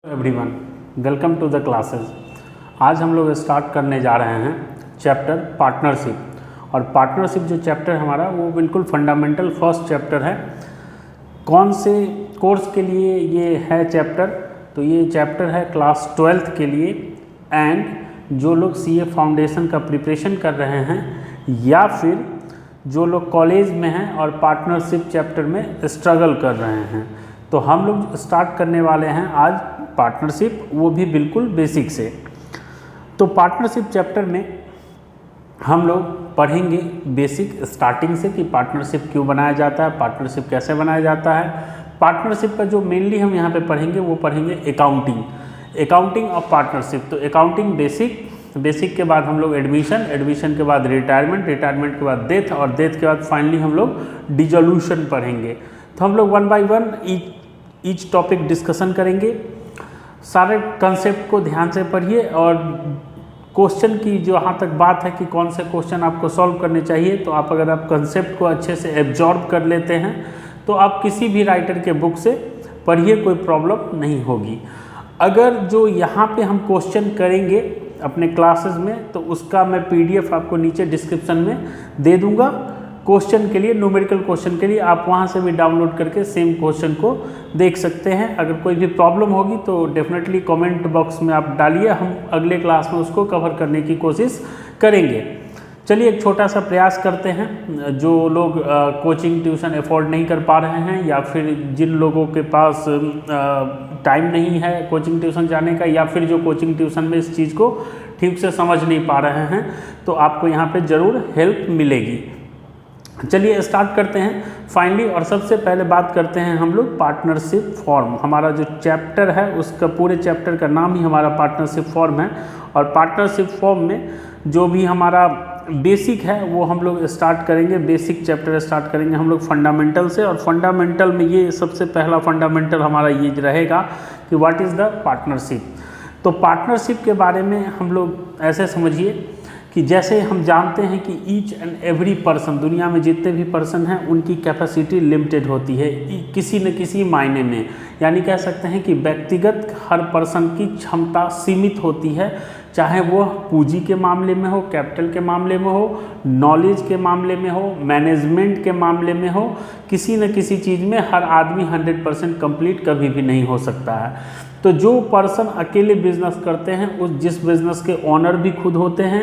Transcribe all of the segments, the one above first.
Everyone, welcome to the classes. आज हम लोग स्टार्ट करने जा रहे हैं चैप्टर पार्टनरशिप। और पार्टनरशिप जो चैप्टर हमारा वो बिल्कुल फंडामेंटल फर्स्ट चैप्टर है। कौन से कोर्स के लिए ये है चैप्टर? तो ये चैप्टर है क्लास 12th के लिए एंड जो लोग सीए फाउंडेशन का प्रिपरेशन कर रहे हैं या फिर जो लोग कॉलेज में हैं और पार्टनरशिप चैप्टर में स्ट्रगल कर रहे हैं। तो हम लोग स्टार्ट करने वाले हैं आज पार्टनरशिप, वो भी बिल्कुल बेसिक से। तो पार्टनरशिप चैप्टर में हम लोग पढ़ेंगे बेसिक स्टार्टिंग से कि पार्टनरशिप क्यों बनाया जाता है, पार्टनरशिप कैसे बनाया जाता है। पार्टनरशिप का जो मेनली हम यहाँ पे पढ़ेंगे वो पढ़ेंगे अकाउंटिंग ऑफ पार्टनरशिप। तो अकाउंटिंग बेसिक के बाद हम लोग एडमिशन के बाद रिटायरमेंट के बाद डेथ और डेथ के बाद फाइनली हम लोग डिसोल्यूशन पढ़ेंगे। तो हम लोग 1 by 1 ईच टॉपिक डिस्कशन करेंगे। सारे कंसेप्ट को ध्यान से पढ़िए और क्वेश्चन की जो यहाँ तक बात है कि कौन से क्वेश्चन आपको सॉल्व करने चाहिए, तो आप अगर आप कंसेप्ट को अच्छे से एब्जॉर्ब कर लेते हैं तो आप किसी भी राइटर के बुक से पढ़िए, कोई प्रॉब्लम नहीं होगी। अगर जो यहाँ पे हम क्वेश्चन करेंगे अपने क्लासेस में तो उसका मैं पीडीएफ आपको नीचे डिस्क्रिप्शन में दे दूँगा। क्वेश्चन के लिए, न्यूमेरिकल क्वेश्चन के लिए आप वहाँ से भी डाउनलोड करके सेम क्वेश्चन को देख सकते हैं। अगर कोई भी प्रॉब्लम होगी तो डेफिनेटली कमेंट बॉक्स में आप डालिए, हम अगले क्लास में उसको कवर करने की कोशिश करेंगे। चलिए एक छोटा सा प्रयास करते हैं। जो लोग कोचिंग ट्यूशन अफोर्ड नहीं कर पा रहे हैं या फिर जिन लोगों के पास टाइम नहीं है कोचिंग ट्यूशन जाने का या फिर जो कोचिंग ट्यूशन में इस चीज़ को ठीक से समझ नहीं पा रहे हैं, तो आपको यहाँ पे ज़रूर हेल्प मिलेगी। चलिए स्टार्ट करते हैं फाइनली। और सबसे पहले बात करते हैं हम लोग पार्टनरशिप फॉर्म। हमारा जो चैप्टर है उसका पूरे चैप्टर का नाम ही हमारा पार्टनरशिप फॉर्म है। और पार्टनरशिप फॉर्म में जो भी हमारा बेसिक है वो हम लोग स्टार्ट करेंगे, बेसिक चैप्टर स्टार्ट करेंगे हम लोग फंडामेंटल से। और फंडामेंटल में ये सबसे पहला फंडामेंटल हमारा ये रहेगा कि व्हाट इज़ द पार्टनरशिप। तो पार्टनरशिप के बारे में हम लोग ऐसे समझिए कि जैसे हम जानते हैं कि ईच एंड एवरी पर्सन, दुनिया में जितने भी पर्सन हैं उनकी कैपेसिटी लिमिटेड होती है किसी न किसी मायने में। यानी कह सकते हैं कि व्यक्तिगत हर पर्सन की क्षमता सीमित होती है, चाहे वो पूंजी के मामले में हो, कैपिटल के मामले में हो, नॉलेज के मामले में हो, मैनेजमेंट के मामले में हो। किसी न किसी चीज़ में हर आदमी 100% कंप्लीट कभी भी नहीं हो सकता है। तो जो पर्सन अकेले बिजनेस करते हैं उस जिस बिजनेस के ओनर भी खुद होते हैं,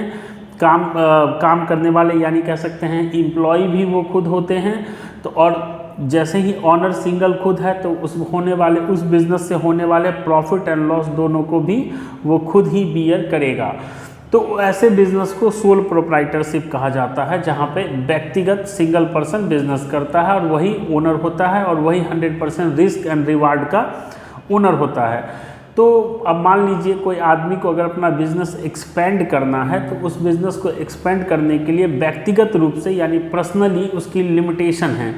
काम करने वाले यानी कह सकते हैं एम्प्लॉय भी वो खुद होते हैं। तो और जैसे ही ऑनर सिंगल खुद है तो उस बिज़नेस से होने वाले प्रॉफिट एंड लॉस दोनों को भी वो खुद ही बियर करेगा। तो ऐसे बिजनेस को सोल प्रोप्राइटरशिप कहा जाता है, जहाँ पे व्यक्तिगत सिंगल पर्सन बिजनेस करता है और वही ओनर होता है और वही 100% रिस्क एंड रिवार्ड का ओनर होता है। तो अब मान लीजिए कोई आदमी को अगर अपना बिजनेस एक्सपेंड करना है तो उस बिजनेस को एक्सपेंड करने के लिए व्यक्तिगत रूप से यानी पर्सनली उसकी लिमिटेशन है।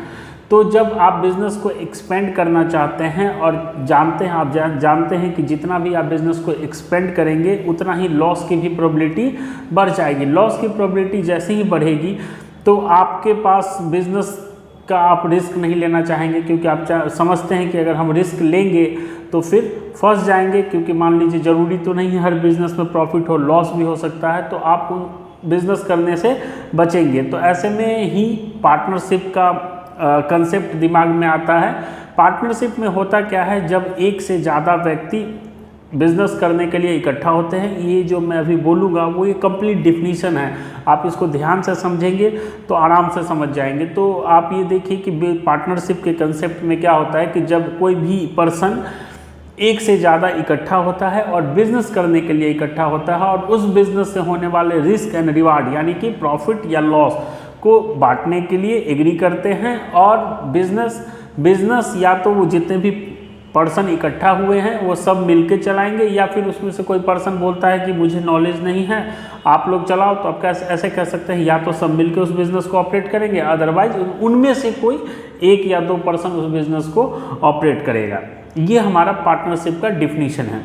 तो जब आप बिज़नेस को एक्सपेंड करना चाहते हैं और जानते हैं कि जितना भी आप बिज़नेस को एक्सपेंड करेंगे उतना ही लॉस की भी प्रोबेबिलिटी बढ़ जाएगी। लॉस की प्रोबेबिलिटी जैसे ही बढ़ेगी तो आपके पास बिज़नेस का आप रिस्क नहीं लेना चाहेंगे, क्योंकि आप समझते हैं कि अगर हम रिस्क लेंगे तो फिर फंस जाएंगे, क्योंकि मान लीजिए ज़रूरी तो नहीं है हर बिज़नेस में प्रॉफिट हो, लॉस भी हो सकता है, तो आप उन बिज़नेस करने से बचेंगे। तो ऐसे में ही पार्टनरशिप का कंसेप्ट दिमाग में आता है। पार्टनरशिप में होता क्या है, जब एक से ज़्यादा व्यक्ति बिजनेस करने के लिए इकट्ठा होते हैं। ये जो मैं अभी बोलूँगा वो ये कंप्लीट डिफिनीशन है, आप इसको ध्यान से समझेंगे तो आराम से समझ जाएंगे। तो आप ये देखिए कि पार्टनरशिप के कंसेप्ट में क्या होता है कि जब कोई भी पर्सन एक से ज़्यादा इकट्ठा होता है और बिजनेस करने के लिए इकट्ठा होता है और उस बिजनेस से होने वाले रिस्क एंड रिवार्ड यानी कि प्रॉफिट या लॉस को बांटने के लिए एग्री करते हैं। और बिजनेस या तो वो जितने भी पर्सन इकट्ठा हुए हैं वो सब मिलके चलाएंगे, या फिर उसमें से कोई पर्सन बोलता है कि मुझे नॉलेज नहीं है आप लोग चलाओ, तो आप ऐसे कह सकते हैं या तो सब मिलके उस बिज़नेस को ऑपरेट करेंगे, अदरवाइज उनमें से कोई एक या दो पर्सन उस बिज़नेस को ऑपरेट करेगा। ये हमारा पार्टनरशिप का डिफिनीशन है।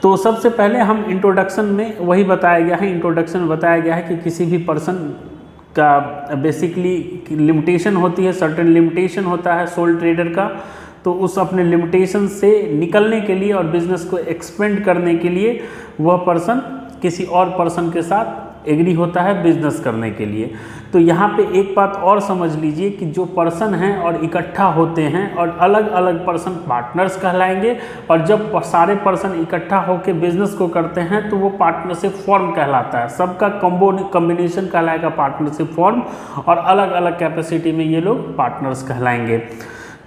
तो सबसे पहले हम इंट्रोडक्शन में वही बताया गया है, इंट्रोडक्शन में बताया गया है कि किसी भी पर्सन का बेसिकली लिमिटेशन होती है, सर्टेन लिमिटेशन होता है सोल ट्रेडर का। तो उस अपने लिमिटेशन से निकलने के लिए और बिजनेस को एक्सपेंड करने के लिए वह पर्सन किसी और पर्सन के साथ एग्री होता है बिजनेस करने के लिए। तो यहाँ पे एक बात और समझ लीजिए कि जो पर्सन हैं और इकट्ठा होते हैं और अलग अलग पर्सन पार्टनर्स कहलाएंगे, और जब सारे पर्सन इकट्ठा होकर बिजनेस को करते हैं तो वो पार्टनरशिप फॉर्म कहलाता है। सबका कॉम्बिनेशन कहलाएगा पार्टनरशिप फॉर्म, और अलग अलग कैपेसिटी में ये लोग पार्टनर्स कहलाएंगे।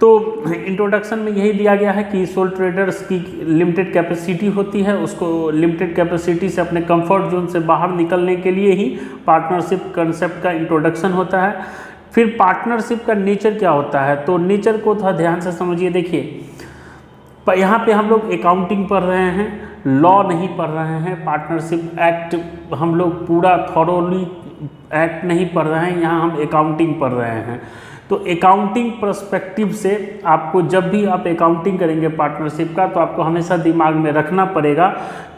तो इंट्रोडक्शन में यही दिया गया है कि सोल ट्रेडर्स की लिमिटेड कैपेसिटी होती है, उसको लिमिटेड कैपेसिटी से अपने कंफर्ट जोन से बाहर निकलने के लिए ही पार्टनरशिप कंसेप्ट का इंट्रोडक्शन होता है। फिर पार्टनरशिप का नेचर क्या होता है, तो नेचर को थोड़ा ध्यान से समझिए। देखिए यहाँ पे हम लोग अकाउंटिंग पढ़ रहे हैं, लॉ नहीं पढ़ रहे हैं। पार्टनरशिप एक्ट हम लोग पूरा थॉरोली एक्ट नहीं पढ़ रहे हैं, यहाँ हम अकाउंटिंग पढ़ रहे हैं। तो अकाउंटिंग पर्सपेक्टिव से आपको, जब भी आप अकाउंटिंग करेंगे पार्टनरशिप का, तो आपको हमेशा दिमाग में रखना पड़ेगा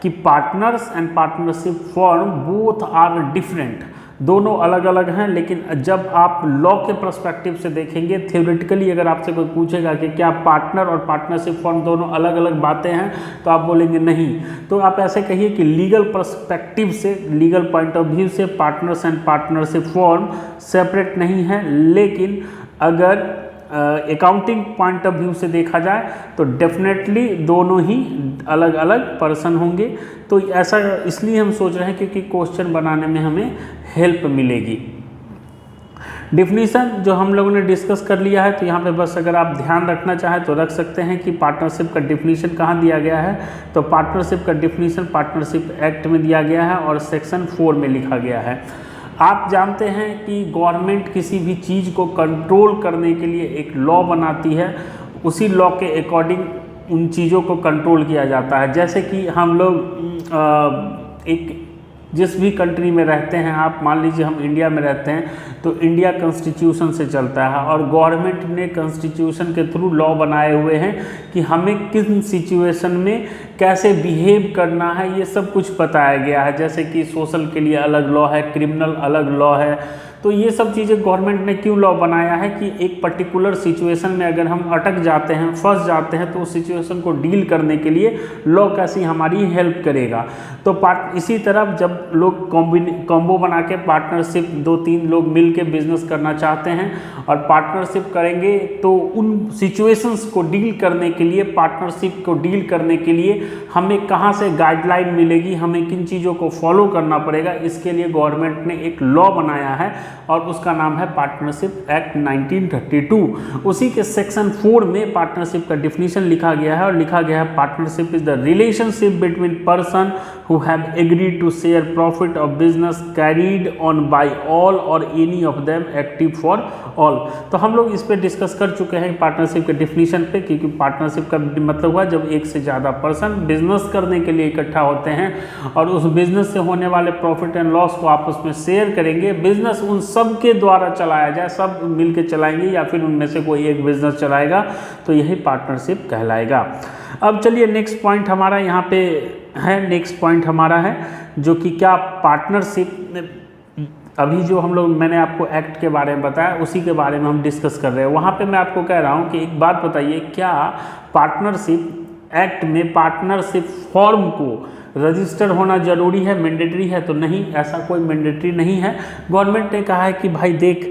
कि partners and partnership form both are different, दोनों अलग अलग हैं। लेकिन जब आप लॉ के पर्सपेक्टिव से देखेंगे, थ्योरेटिकली अगर आपसे कोई पूछेगा कि क्या पार्टनर और पार्टनरशिप फॉर्म दोनों अलग अलग बातें हैं, तो आप बोलेंगे नहीं। तो आप ऐसे कहिए कि लीगल पर्सपेक्टिव से, लीगल पॉइंट ऑफ व्यू से partners and partnership form separate नहीं है। लेकिन अगर अकाउंटिंग पॉइंट ऑफ व्यू से देखा जाए तो डेफिनेटली दोनों ही अलग अलग पर्सन होंगे। तो ऐसा इसलिए हम सोच रहे हैं क्योंकि क्वेश्चन बनाने में हमें हेल्प मिलेगी। डिफिनीशन जो हम लोगों ने डिस्कस कर लिया है, तो यहाँ पे बस अगर आप ध्यान रखना चाहें तो रख सकते हैं कि पार्टनरशिप का डिफिनीशन कहाँ दिया गया है। तो पार्टनरशिप का डिफिनीशन पार्टनरशिप एक्ट में दिया गया है और सेक्शन 4 में लिखा गया है। आप जानते हैं कि गवर्नमेंट किसी भी चीज़ को कंट्रोल करने के लिए एक लॉ बनाती है, उसी लॉ के अकॉर्डिंग उन चीज़ों को कंट्रोल किया जाता है। जैसे कि हम लोग एक जिस भी कंट्री में रहते हैं, आप मान लीजिए हम इंडिया में रहते हैं, तो इंडिया कॉन्स्टिट्यूशन से चलता है और गवर्नमेंट ने कॉन्स्टिट्यूशन के थ्रू लॉ बनाए हुए हैं कि हमें किन सिचुएशन में कैसे बिहेव करना है, ये सब कुछ बताया गया है। जैसे कि सोशल के लिए अलग लॉ है, क्रिमिनल अलग लॉ है। तो ये सब चीज़ें गवर्नमेंट ने क्यों लॉ बनाया है कि एक पर्टिकुलर सिचुएशन में अगर हम अटक जाते हैं, फंस जाते हैं, तो उस सिचुएशन को डील करने के लिए लॉ कैसी हमारी हेल्प करेगा। तो इसी तरह जब लोग कॉम्बो बना के पार्टनरशिप 2-3 लोग मिल के बिजनेस करना चाहते हैं और पार्टनरशिप करेंगे, तो उन सिचुएशंस को डील करने के लिए, पार्टनरशिप को डील करने के लिए हमें कहाँ से गाइडलाइन मिलेगी, हमें किन चीज़ों को फॉलो करना पड़ेगा, इसके लिए गवर्नमेंट ने एक लॉ बनाया है और उसका नाम है पार्टनरशिप एक्ट 1932। उसी के सेक्शन 4 में पार्टनरशिप का डिफिनीशन लिखा गया है और लिखा गया है partnership is the relationship between person who have agreed to share profit of business carried on by all or any of them active for all। तो हम लोग इस पे डिस्कस कर चुके हैं पार्टनरशिप के डिफिनीशन पे, क्योंकि पार्टनरशिप का मतलब हुआ जब एक से ज़्यादा पर्सन बिजनेस करने के लिए इकट्ठा होते हैं और उस बिजनेस से होने वाले प्रॉफिट एंड लॉस को आपस में शेयर करेंगे। बिजनेस उन सब के द्वारा चलाया जाए, सब मिल के चलाएंगे या फिर उनमें से कोई एक बिजनेस चलाएगा, तो यही पार्टनरशिप कहलाएगा। अब चलिए नेक्स्ट पॉइंट हमारा यहाँ पे है, नेक्स्ट पॉइंट हमारा है जो कि क्या पार्टनरशिप, अभी जो हम लोग मैंने आपको एक्ट के बारे में बताया उसी के बारे में हम डिस्कस कर रहे हैं। वहाँ पे मैं आपको कह रहा हूँ कि एक बात बताइए, क्या पार्टनरशिप एक्ट में पार्टनरशिप फॉर्म को रजिस्टर होना जरूरी है, मैंडेटरी है? तो नहीं, ऐसा कोई मैंडेटरी नहीं है। गवर्नमेंट ने कहा है कि भाई देख,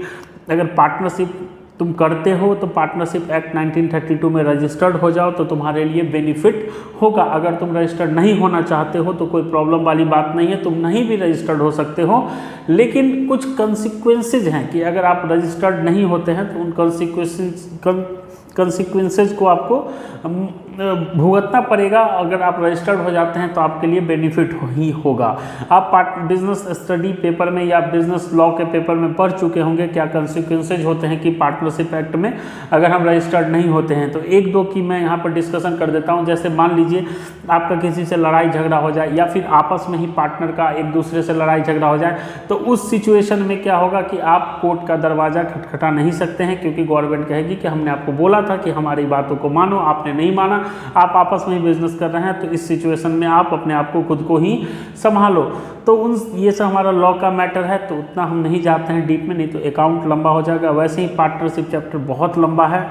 अगर पार्टनरशिप तुम करते हो तो पार्टनरशिप एक्ट 1932 में रजिस्टर्ड हो जाओ तो तुम्हारे लिए बेनिफिट होगा। अगर तुम रजिस्टर्ड नहीं होना चाहते हो तो कोई प्रॉब्लम वाली बात नहीं है, तुम नहीं भी रजिस्टर्ड हो सकते हो। लेकिन कुछ कंसिक्वेंसेज हैं कि अगर आप रजिस्टर्ड नहीं होते हैं तो उन कंसिक्वेंसेज को आपको भुगतना पड़ेगा। अगर आप रजिस्टर्ड हो जाते हैं तो आपके लिए बेनिफिट ही होगा। आप बिजनेस स्टडी पेपर में या बिजनेस लॉ के पेपर में पढ़ चुके होंगे क्या कंसिक्वेंसेज होते हैं कि पार्टनरशिप एक्ट में अगर हम रजिस्टर्ड नहीं होते हैं। तो एक दो की मैं यहाँ पर डिस्कशन कर देता हूँ। जैसे मान लीजिए आपका किसी से लड़ाई झगड़ा हो जाए या फिर आपस में ही पार्टनर का एक दूसरे से लड़ाई झगड़ा हो जाए, तो उस सिचुएशन में क्या होगा कि आप कोर्ट का दरवाज़ा खटखटा नहीं सकते हैं, क्योंकि गवर्नमेंट कहेगी कि हमने आपको बोला था कि हमारी बातों को मानो, आपने नहीं माना, आप आपस में ही बिजनेस कर रहे हैं, तो इस सिचुएशन में आप अपने आप को खुद को ही संभालो। तो ये सब हमारा लॉ का मैटर है, तो उतना हम नहीं जाते हैं डीप में, नहीं तो अकाउंट लंबा हो जाएगा। वैसे ही पार्टनरशिप चैप्टर बहुत लंबा है।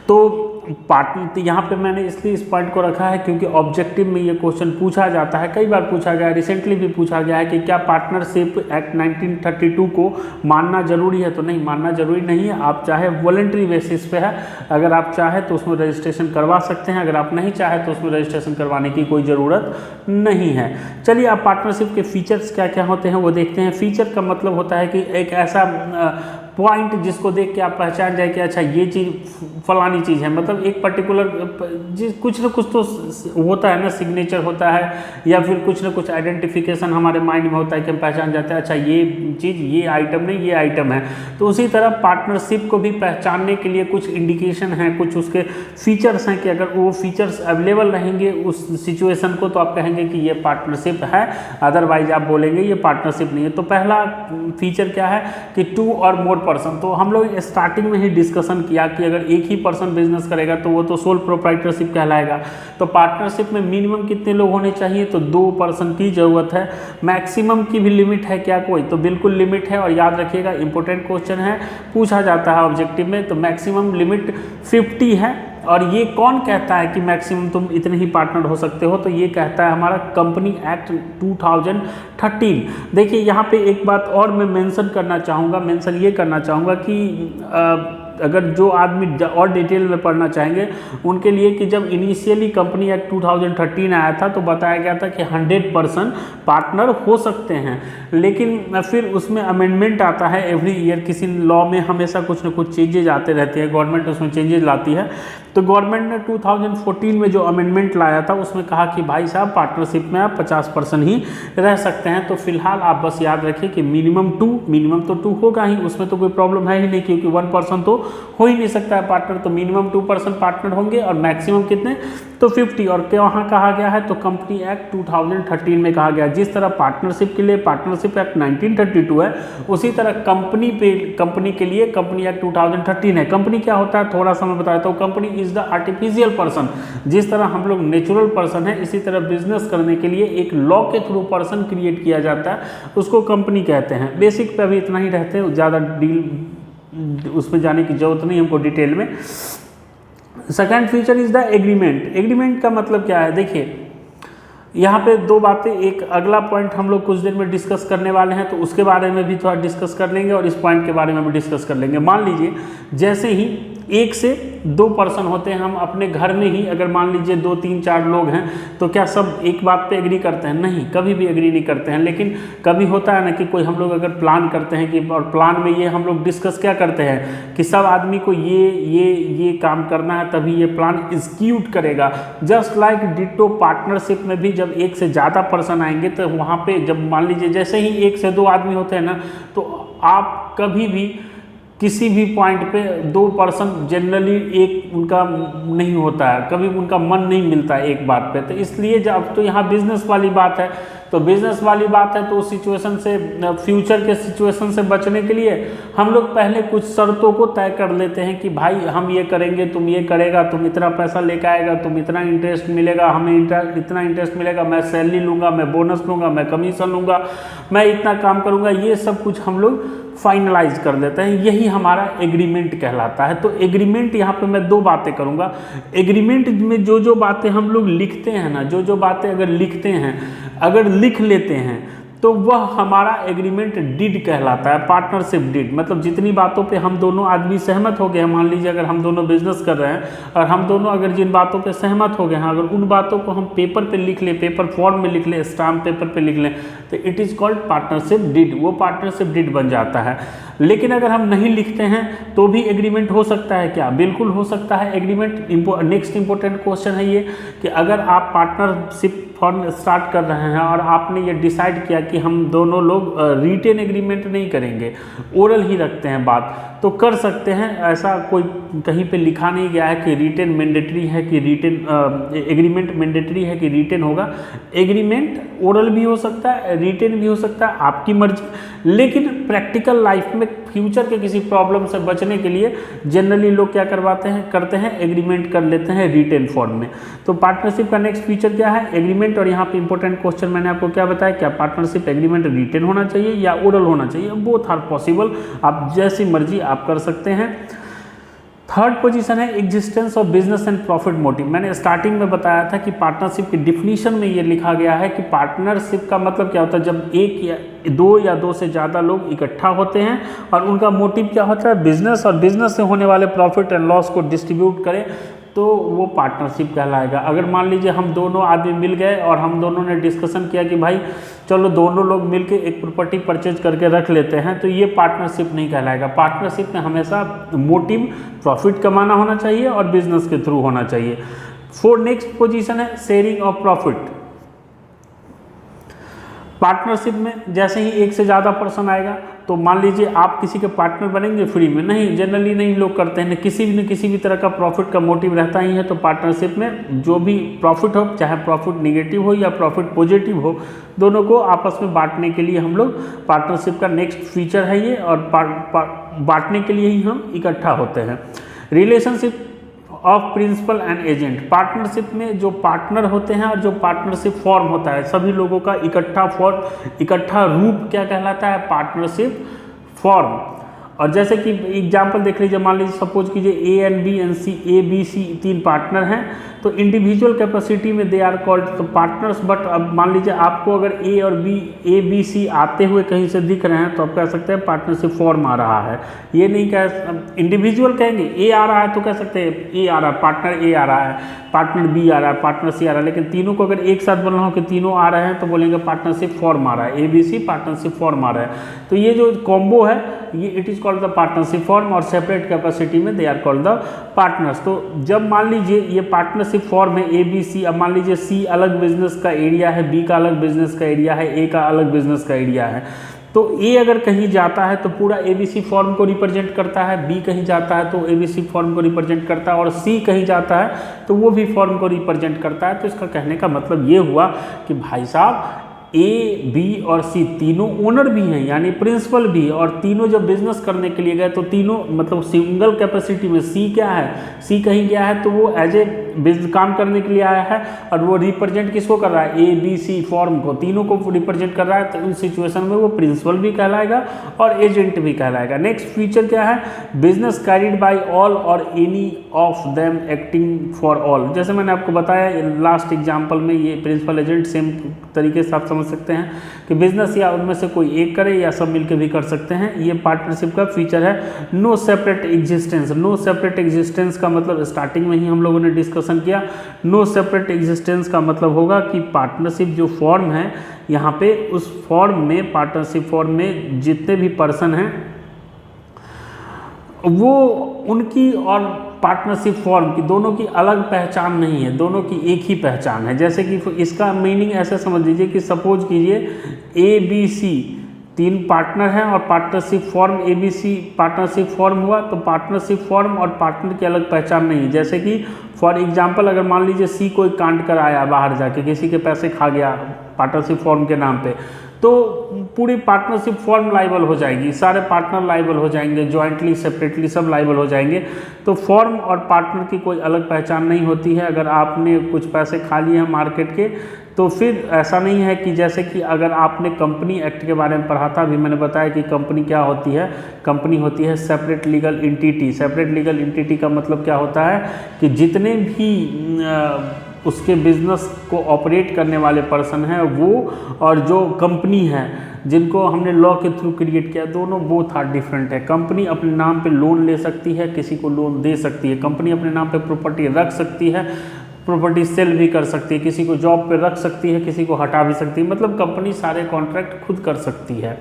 तो पार्टनर यहाँ पे मैंने इसलिए इस पॉइंट को रखा है क्योंकि ऑब्जेक्टिव में ये क्वेश्चन पूछा जाता है, कई बार पूछा गया है, रिसेंटली भी पूछा गया है कि क्या पार्टनरशिप एक्ट 1932 को मानना जरूरी है। तो नहीं, मानना जरूरी नहीं है। आप चाहे वॉलंटरी बेसिस पे है, अगर आप चाहे तो उसमें रजिस्ट्रेशन करवा सकते हैं, अगर आप नहीं चाहे तो उसमें रजिस्ट्रेशन करवाने की कोई ज़रूरत नहीं है। चलिए आप पार्टनरशिप के फीचर्स क्या क्या होते हैं वो देखते हैं। फीचर का मतलब होता है कि एक ऐसा पॉइंट जिसको देख के आप पहचान जाए कि अच्छा ये चीज़ फलानी चीज़ है, मतलब एक पर्टिकुलर कुछ ना कुछ तो होता है ना, सिग्नेचर होता है या फिर कुछ ना कुछ आइडेंटिफिकेशन हमारे माइंड में होता है कि हम पहचान जाते हैं अच्छा ये चीज़, ये आइटम नहीं, ये आइटम है। तो उसी तरह पार्टनरशिप को भी पहचानने के लिए कुछ इंडिकेशन है, कुछ उसके फीचर्स हैं कि अगर वो फीचर्स अवेलेबल रहेंगे उस सिचुएशन को तो आप कहेंगे कि ये पार्टनरशिप है, अदरवाइज आप बोलेंगे ये पार्टनरशिप नहीं है। तो पहला फीचर क्या है कि 2 और मोर पर्सन। तो हम लोग स्टार्टिंग में ही डिस्कशन किया कि अगर एक ही पर्सन बिजनेस करेगा तो वो तो सोल प्रोप्राइटरशिप कहलाएगा। तो पार्टनरशिप में मिनिमम कितने लोग होने चाहिए, तो 2 पर्सन की ज़रूरत है। मैक्सिमम की भी लिमिट है क्या कोई, तो बिल्कुल लिमिट है। और याद रखिएगा इंपॉर्टेंट क्वेश्चन है, पूछा जाता है ऑब्जेक्टिव में, तो मैक्सिमम लिमिट 50 है। और ये कौन कहता है कि मैक्सिमम तुम इतने ही पार्टनर हो सकते हो, तो ये कहता है हमारा कंपनी एक्ट 2013। देखिए यहाँ पे एक बात और मैं मेंशन करना चाहूँगा, मेंशन ये करना चाहूँगा कि अगर जो आदमी और डिटेल में पढ़ना चाहेंगे उनके लिए कि जब इनिशियली कंपनी एक्ट 2013 आया था तो बताया गया था कि 100% पार्टनर हो सकते हैं, लेकिन फिर उसमें अमेंडमेंट आता है एवरी ईयर। किसी लॉ में हमेशा कुछ न कुछ चेंजेज आते रहते हैं, गवर्नमेंट उसमें चेंजेस लाती है। तो गवर्नमेंट ने 2014 में जो अमेंडमेंट लाया था उसमें कहा कि भाई साहब पार्टनरशिप में आप 50% ही रह सकते हैं। तो फिलहाल आप बस याद रखिए कि मिनिमम तो 2 होगा ही, उसमें तो कोई प्रॉब्लम है ही नहीं, क्योंकि 1 पर्सन तो हो ही नहीं सकता है पार्टनर। तो मिनिमम 2% पार्टनर होंगे और मैक्सिमम कितने, तो 50। और वहाँ कहा गया है तो कंपनी एक्ट 2013 में कहा गया, जिस तरह पार्टनरशिप के लिए पार्टनरशिप एक्ट 1932 है, उसी तरह कंपनी के लिए कंपनी एक्ट 2013 है। कंपनी क्या होता है थोड़ा सा मैं बता देता हूँ। Company is the artificial person. जिस तरह हम लोग नेचुरल पर्सन है, इसी तरह बिजनेस करने के लिए एक लॉ के थ्रू पर्सन क्रिएट किया जाता है, उसको कंपनी कहते हैं। बेसिक पे अभी इतना ही रहते हैं, ज़्यादा डील उसमें जाने की जरूरत नहीं हमको डिटेल में। Second feature is the agreement. Agreement का मतलब क्या है, देखिए यहाँ पे 2 बातें, एक अगला पॉइंट हम लोग कुछ देर में डिस्कस करने वाले हैं तो उसके बारे में भी थोड़ा डिस्कस कर लेंगे और इस पॉइंट के बारे में भी डिस्कस कर लेंगे। मान लीजिए जैसे ही 1 से 2 पर्सन होते हैं, हम अपने घर में ही अगर मान लीजिए 2, 3, 4 लोग हैं, तो क्या सब एक बात पे एग्री करते हैं? नहीं, कभी भी एग्री नहीं करते हैं। लेकिन कभी होता है ना कि कोई हम लोग अगर प्लान करते हैं कि, और प्लान में ये हम लोग डिस्कस क्या करते हैं कि सब आदमी को ये काम करना है, तभी ये प्लान एग्जीक्यूट करेगा। जस्ट लाइक डिटो पार्टनरशिप में भी जब 1 से ज़्यादा पर्सन आएंगे तो वहाँ पे जब मान लीजिए जैसे ही 1 से 2 आदमी होते हैं ना, तो आप कभी भी किसी भी पॉइंट पे 2 पर्सन जनरली एक उनका नहीं होता है, कभी उनका मन नहीं मिलता है एक बात पे। तो इसलिए जब तो यहाँ बिजनेस वाली बात है, तो बिजनेस वाली बात है तो उस सिचुएशन से, फ्यूचर के सिचुएशन से बचने के लिए हम लोग पहले कुछ शर्तों को तय कर लेते हैं कि भाई हम ये करेंगे, तुम ये करेगा, तुम इतना पैसा लेकर आएगा, तुम इतना इंटरेस्ट मिलेगा, हमें इतना इंटरेस्ट मिलेगा, मैं सैलरी लूँगा, मैं बोनस लूँगा, मैं कमीशन लूँगा, मैं इतना काम करूँगा, ये सब कुछ हम लोग फाइनलाइज कर देते हैं। यही हमारा एग्रीमेंट कहलाता है। तो एग्रीमेंट यहाँ पे मैं 2 बातें करूँगा। एग्रीमेंट में जो बातें हम लोग लिखते हैं ना, जो बातें अगर लिखते हैं, अगर लिख लेते हैं तो वह हमारा एग्रीमेंट डीड कहलाता है, पार्टनरशिप डीड। मतलब जितनी बातों पे हम दोनों आदमी सहमत हो गए हैं, मान लीजिए अगर हम दोनों बिजनेस कर रहे हैं और हम दोनों अगर जिन बातों पे सहमत हो गए हैं, अगर उन बातों को हम पेपर पे लिख लें, पेपर फॉर्म में लिख लें, स्टाम्प पेपर पे लिख लें, तो it is called partnership deed. वो पार्टनरशिप डीड बन जाता है। लेकिन अगर हम नहीं लिखते हैं तो भी एग्रीमेंट हो सकता है क्या? बिल्कुल हो सकता है एग्रीमेंट। नेक्स्ट इंपॉर्टेंट क्वेश्चन है ये कि अगर आप पार्टनरशिप फॉर्म स्टार्ट कर रहे हैं और आपने ये डिसाइड किया कि हम दोनों लोग रिटेन एग्रीमेंट नहीं करेंगे, ओरल ही रखते हैं बात, तो कर सकते हैं। ऐसा कोई कहीं पे लिखा नहीं गया है कि रिटेन मैंडेटरी है कि रिटेन एग्रीमेंट मैंडेटरी है कि रिटेन होगा। एग्रीमेंट ओरल भी हो सकता है, रिटेन भी हो सकता है, आपकी मर्जी। लेकिन प्रैक्टिकल लाइफ में फ्यूचर के किसी प्रॉब्लम से बचने के लिए जनरली लोग क्या करते हैं एग्रीमेंट कर लेते हैं रिटेन फॉर्म में। तो पार्टनरशिप का नेक्स्ट फीचर क्या है? एग्रीमेंट। और यहाँ पे इंपॉर्टेंट क्वेश्चन मैंने आपको क्या बताया, क्या पार्टनरशिप एग्रीमेंट रिटेन होना चाहिए या ओरल होना चाहिए? बोथ आर पॉसिबल, आप जैसी मर्जी आप कर सकते हैं। थर्ड पोजीशन है existence of business and profit motive. मैंने स्टार्टिंग में बताया था कि पार्टनरशिप की डिफिनीशन में ये लिखा गया है कि पार्टनरशिप का मतलब क्या होता है, जब एक या दो से ज़्यादा लोग इकट्ठा होते हैं और उनका मोटिव क्या होता है, बिजनेस, और बिजनेस से होने वाले प्रॉफिट एंड लॉस को डिस्ट्रीब्यूट करें, तो वो पार्टनरशिप कहलाएगा। अगर मान लीजिए हम दोनों आदमी मिल गए और हम दोनों ने डिस्कशन किया कि भाई चलो दोनों लोग मिलके एक प्रॉपर्टी परचेज करके रख लेते हैं, तो ये पार्टनरशिप नहीं कहलाएगा। पार्टनरशिप में हमेशा मोटिव प्रॉफिट कमाना होना चाहिए और बिजनेस के थ्रू होना चाहिए। नेक्स्ट पोजीशन है शेयरिंग ऑफ प्रॉफिट। पार्टनरशिप में जैसे ही एक से ज़्यादा पर्सन आएगा, तो मान लीजिए आप किसी के पार्टनर बनेंगे फ्री में, नहीं, जनरली नहीं लोग करते हैं, किसी भी तरह का प्रॉफिट का मोटिव रहता ही है। तो पार्टनरशिप में जो भी प्रॉफिट हो, चाहे प्रॉफिट निगेटिव हो या प्रॉफिट पॉजिटिव हो, दोनों को आपस में बांटने के लिए हम लोग, पार्टनरशिप का नेक्स्ट फीचर है ये, और बांटने के लिए ही हम इकट्ठा होते हैं। Relationship of principal and agent. Partnership में जो पार्टनर होते हैं और जो पार्टनरशिप फॉर्म होता है, सभी लोगों का इकट्ठा रूप क्या कहलाता है, पार्टनरशिप फॉर्म। और जैसे कि एग्जांपल देख लीजिए, मान लीजिए सपोज कीजिए A and B and C, A B C तीन पार्टनर हैं, तो इंडिविजुअल कैपेसिटी में they are called partners. But अब मान लीजिए आपको अगर ए बी सी आते हुए कहीं से दिख रहे हैं, तो आप कह सकते हैं पार्टनरशिप फॉर्म आ रहा है। ये नहीं कह, इंडिविजुअल कहेंगे ए आ रहा है तो कह सकते हैं ए आ रहा है, पार्टनर ए आ रहा है, पार्टनर बी आ रहा है, पार्टनर सी आ रहा है। लेकिन तीनों को अगर एक साथ बोलना हो कि तीनों आ रहे हैं, तो बोलेंगे पार्टनरशिप फॉर्म आ रहा है, A B C partnership form आ रहा है। तो ये जो कॉम्बो है, ये it is called the partnership form, और सेपरेट कैपेसिटी में they are called the partners. तो जब मान लीजिए ये पार्टनरशिप फॉर्म है ए बी सी, अब मान लीजिए सी अलग बिजनेस का एरिया है, बी का अलग बिजनेस का एरिया है, ए का अलग बिजनेस का एरिया है, तो ए अगर कहीं जाता है तो पूरा ए बी सी फॉर्म को रिप्रेजेंट करता है, बी कहीं जाता है तो ए बी सी फॉर्म को रिप्रेजेंट करता है, और सी कहीं जाता है तो वो भी फॉर्म को रिप्रेजेंट करता है। तो इसका कहने का मतलब ये हुआ कि भाई साहब ए बी और सी तीनों ओनर भी हैं, यानी प्रिंसिपल भी, और तीनों जब बिजनेस करने के लिए गए तो तीनों मतलब सिंगल कैपेसिटी में सी क्या है, सी कहीं गया है तो वो एज ए बिजनेस काम करने के लिए आया है, और वो रिप्रेजेंट किसको कर रहा है, ए बी सी फॉर्म को, तीनों को रिप्रेजेंट कर रहा है। तो उन सिचुएशन में वो प्रिंसिपल भी कहलाएगा और एजेंट भी कहलाएगा। नेक्स्ट फीचर क्या है, बिजनेस कैरिड बाय ऑल और any of them acting for all. जैसे मैंने आपको बताया लास्ट एग्जाम्पल में, ये प्रिंसिपल एजेंट सेम तरीके से आप समझ सकते हैं कि बिजनेस या उनमें से कोई एक करे या सब मिलकर भी कर सकते हैं। ये पार्टनरशिप का फीचर है। No separate existence. No separate existence का मतलब स्टार्टिंग में ही हम लोगों ने डिस्कशन किया। नो सेपरेट एग्जिस्टेंस का मतलब होगा कि पार्टनरशिप जो फॉर्म है यहाँ पे, उस फॉर्म में, पार्टनरशिप फॉर्म में जितने भी पर्सन हैं वो उनकी और पार्टनरशिप फॉर्म की दोनों की अलग पहचान नहीं है, दोनों की एक ही पहचान है। जैसे कि इसका मीनिंग ऐसे समझ लीजिए कि सपोज कीजिए ए बी सी तीन पार्टनर हैं और partnership form A B C partnership form हुआ, तो पार्टनरशिप फॉर्म और पार्टनर की अलग पहचान नहीं है। जैसे कि फॉर एग्जांपल अगर मान लीजिए सी कोई कांड कर आया बाहर जाके, किसी के पैसे खा गया पार्टनरशिप फॉर्म के नाम पे, तो पूरी पार्टनरशिप फॉर्म लाइबल हो जाएगी, सारे पार्टनर लाइबल हो जाएंगे, जॉइंटली सेपरेटली सब लाइबल हो जाएंगे। तो फॉर्म और पार्टनर की कोई अलग पहचान नहीं होती है। अगर आपने कुछ पैसे खा लिए हैं मार्केट के, तो फिर ऐसा नहीं है कि जैसे कि अगर आपने कंपनी एक्ट के बारे में पढ़ा था, अभी मैंने बताया कि कंपनी क्या होती है, कंपनी होती है separate legal entity. Separate legal entity का मतलब क्या होता है कि जितने भी उसके बिजनेस को ऑपरेट करने वाले पर्सन हैं वो, और जो कंपनी है जिनको हमने लॉ के थ्रू क्रिएट किया, दोनों बोथ आर डिफरेंट है। कंपनी अपने नाम पे लोन ले सकती है, किसी को लोन दे सकती है, कंपनी अपने नाम पे प्रॉपर्टी रख सकती है, प्रॉपर्टी सेल भी कर सकती है, किसी को जॉब पे रख सकती है, किसी को हटा भी सकती है, मतलब कंपनी सारे कॉन्ट्रैक्ट खुद कर सकती है,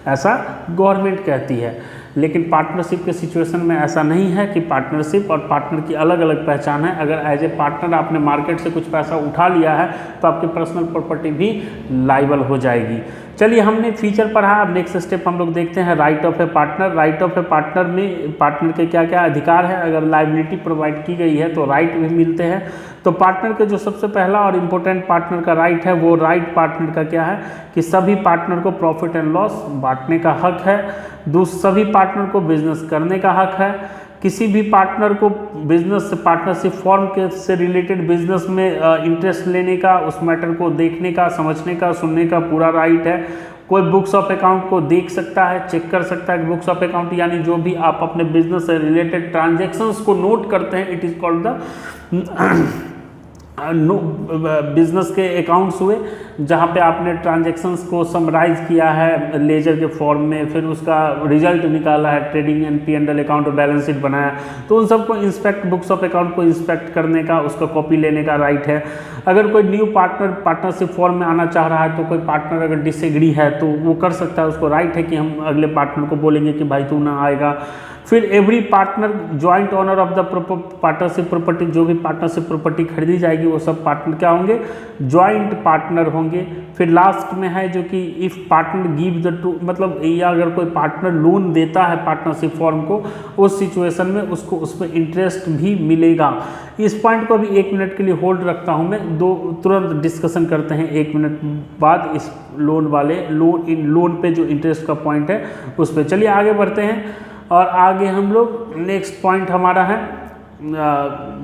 ऐसा गवर्नमेंट कहती है। लेकिन पार्टनरशिप के सिचुएशन में ऐसा नहीं है कि पार्टनरशिप और पार्टनर की अलग अलग पहचान है। अगर एज ए पार्टनर आपने मार्केट से कुछ पैसा उठा लिया है तो आपकी पर्सनल प्रॉपर्टी भी लाइबल हो जाएगी। चलिए, हमने फीचर पढ़ा, अब नेक्स्ट स्टेप हम लोग देखते हैं right of A partner. Right of A partner में पार्टनर के क्या क्या अधिकार है, अगर लायबिलिटी प्रोवाइड की गई है तो राइट भी मिलते हैं। तो पार्टनर के जो सबसे पहला और इम्पोर्टेंट पार्टनर का राइट है, वो राइट पार्टनर का क्या है कि सभी पार्टनर को प्रॉफिट एंड लॉस बांटने का हक है। सभी पार्टनर को बिजनेस करने का हक है। किसी भी पार्टनर को बिजनेस पार्टनरशिप फॉर्म के से रिलेटेड बिजनेस में इंटरेस्ट लेने का, उस मैटर को देखने का, समझने का, सुनने का पूरा राइट है। कोई बुक्स ऑफ अकाउंट को देख सकता है, चेक कर सकता है कि बुक्स ऑफ अकाउंट यानी जो भी आप अपने बिजनेस से रिलेटेड ट्रांजैक्शंस को नोट करते हैं, it is called the business के अकाउंट्स हुए, जहाँ पे आपने ट्रांजैक्शंस को समराइज किया है लेजर के फॉर्म में, फिर उसका रिजल्ट निकाला है, ट्रेडिंग एंड P&L अकाउंट और बैलेंस शीट बनाया, तो उन सबको इंस्पेक्ट, बुक्स ऑफ अकाउंट को इंस्पेक्ट करने का, उसका कॉपी लेने का राइट है। अगर कोई न्यू पार्टनरशिप फॉर्म में आना चाह रहा है तो कोई पार्टनर अगर डिसएग्री है तो वो कर सकता है, उसको राइट है कि हम अगले पार्टनर को बोलेंगे कि भाई तू ना आएगा। फिर every partner joint owner of the partnership property, जो भी पार्टनरशिप प्रॉपर्टी खरीदी जाएगी वो सब पार्टनर क्या होंगे, जॉइंट पार्टनर होंगे। फिर लास्ट में है जो कि if partner give the two, मतलब या अगर कोई पार्टनर लोन देता है पार्टनरशिप फॉर्म को, उस सिचुएशन में उसको उसमें इंटरेस्ट भी मिलेगा। इस पॉइंट को अभी 1 मिनट के लिए होल्ड रखता हूँ मैं, तुरंत डिस्कशन करते हैं 1 मिनट बाद इस लोन पे जो इंटरेस्ट का पॉइंट है उस पर। चलिए आगे बढ़ते हैं और आगे हम लोग नेक्स्ट पॉइंट हमारा है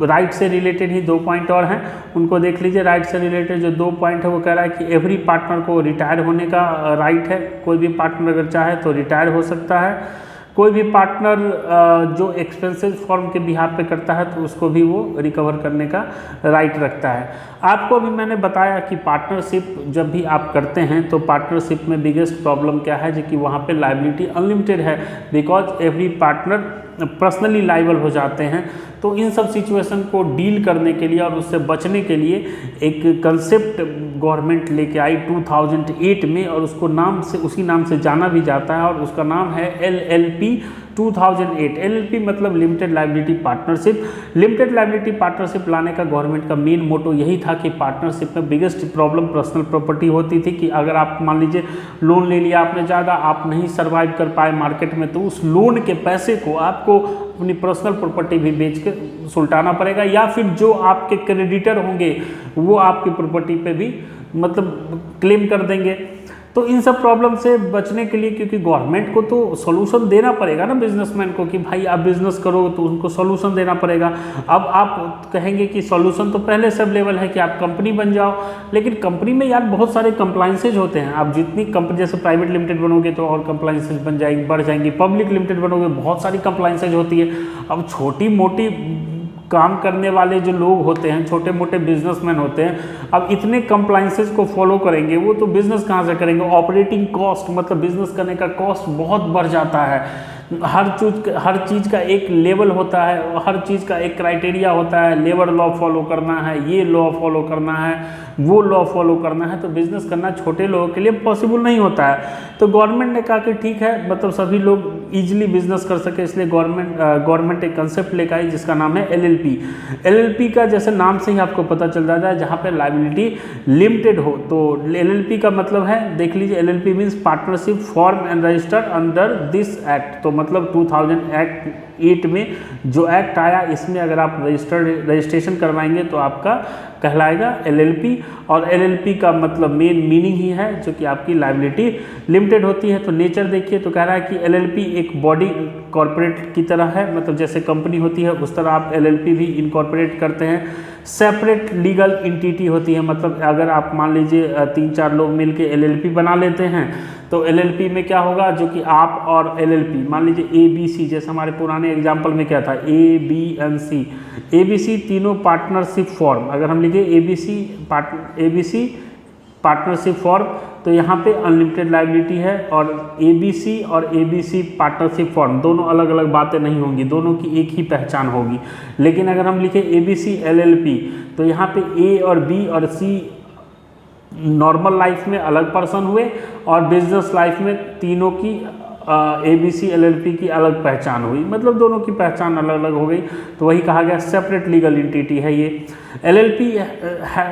राइट से रिलेटेड ही 2 पॉइंट और हैं, उनको देख लीजिए। राइट से रिलेटेड जो 2 पॉइंट है वो कह रहा है कि एवरी पार्टनर को रिटायर होने का राइट है, कोई भी पार्टनर अगर चाहे तो रिटायर हो सकता है। कोई भी पार्टनर जो एक्सपेंसेस फॉर्म के बिहाफ पे करता है तो उसको भी वो रिकवर करने का राइट रखता है। आपको अभी मैंने बताया कि पार्टनरशिप जब भी आप करते हैं तो पार्टनरशिप में बिगेस्ट प्रॉब्लम क्या है, जो कि वहाँ पे लायबिलिटी अनलिमिटेड है, because every partner personally liable हो जाते हैं। तो इन सब सिचुएशन को डील करने के लिए और उससे बचने के लिए एक कंसेप्ट गवर्नमेंट लेके आई 2008 में, और उसको उसी नाम से जाना भी जाता है, और उसका नाम है LLP 2008। LLP मतलब limited liability partnership. Limited liability partnership लाने का गवर्नमेंट का मेन मोटो यही था कि पार्टनरशिप में बिगेस्ट प्रॉब्लम पर्सनल प्रॉपर्टी होती थी, कि अगर आप मान लीजिए लोन ले लिया आपने ज़्यादा, आप नहीं सर्वाइव कर पाए मार्केट में, तो उस लोन के पैसे को आपको अपनी पर्सनल प्रॉपर्टी भी बेच के सुलटाना पड़ेगा, या फिर जो आपके क्रेडिटर होंगे वो आपकी प्रॉपर्टी पे भी मतलब क्लेम कर देंगे। तो इन सब प्रॉब्लम से बचने के लिए, क्योंकि गवर्नमेंट को तो सॉल्यूशन देना पड़ेगा ना बिजनेसमैन को, कि भाई आप बिजनेस करो तो उनको सॉल्यूशन देना पड़ेगा। अब आप कहेंगे कि सॉल्यूशन तो पहले से अवेलेबल है कि आप कंपनी बन जाओ, लेकिन कंपनी में यार बहुत सारे कंप्लाइंसेज होते हैं। आप जितनी कंपनी, जैसे प्राइवेट लिमिटेड बनोगे तो और कंप्लाइंसेज बढ़ जाएंगी, पब्लिक लिमिटेड बनोगे बहुत सारी कंप्लाइंसेज होती है। अब छोटी मोटी काम करने वाले जो लोग होते हैं, छोटे मोटे बिजनेसमैन होते हैं, अब इतने कंप्लाइंसेस को फॉलो करेंगे वो तो बिजनेस कहाँ से करेंगे। ऑपरेटिंग कॉस्ट मतलब बिजनेस करने का कॉस्ट बहुत बढ़ जाता है। हर चीज़ का एक लेवल होता है, हर चीज़ का एक क्राइटेरिया होता है। लेबर लॉ फॉलो करना है, ये लॉ फॉलो करना है, वो लॉ फॉलो करना है, तो बिज़नेस करना छोटे लोगों के लिए पॉसिबल नहीं होता है। तो गवर्नमेंट ने कहा कि ठीक है, मतलब सभी लोग इजीली बिजनेस कर सके, इसलिए गवर्नमेंट एक कंसेप्ट लेकर आई जिसका नाम है LLP। LLP का जैसे नाम से ही आपको पता चल जाता है, जहाँ पे लायबिलिटी लिमिटेड हो। तो LLP का मतलब है, देख लीजिए, LLP means partnership form and registered under this act. तो मतलब 2008 में जो एक्ट आया, इसमें अगर आप रजिस्ट्रेशन करवाएंगे तो आपका कहलाएगा LLP। और LLP का मतलब मेन मीनिंग ही है जो कि आपकी लायबिलिटी लिमिटेड होती है। तो नेचर देखिए, तो कह रहा है कि LLP एक बॉडी कॉर्पोरेट की तरह है, मतलब जैसे कंपनी होती है उस तरह आप LLP भी इनकॉर्पोरेट करते हैं। सेपरेट लीगल एंटिटी होती है, मतलब अगर आप मान लीजिए 3-4 लोग मिलके LLP बना लेते हैं तो LLP में क्या होगा, जो कि आप और LLP मान लीजिए ABC, जैसे हमारे पुराने एग्जाम्पल में क्या था ABC तीनों पार्टनरशिप फॉर्म, अगर हम लिखे ABC पार्टनरशिप फॉर्म, तो यहाँ पे अनलिमिटेड लायबिलिटी है। और ABC पार्टनरशिप फॉर्म दोनों अलग अलग बातें नहीं होंगी, दोनों की एक ही पहचान होगी। लेकिन अगर हम लिखे ABC LLP, तो यहाँ पे A और B और C नॉर्मल लाइफ में अलग पर्सन हुए, और बिजनेस लाइफ में तीनों की ABC LLP की अलग पहचान हुई, मतलब दोनों की पहचान अलग अलग हो गई। तो वही कहा गया सेपरेट लीगल एंटिटी है ये। LLP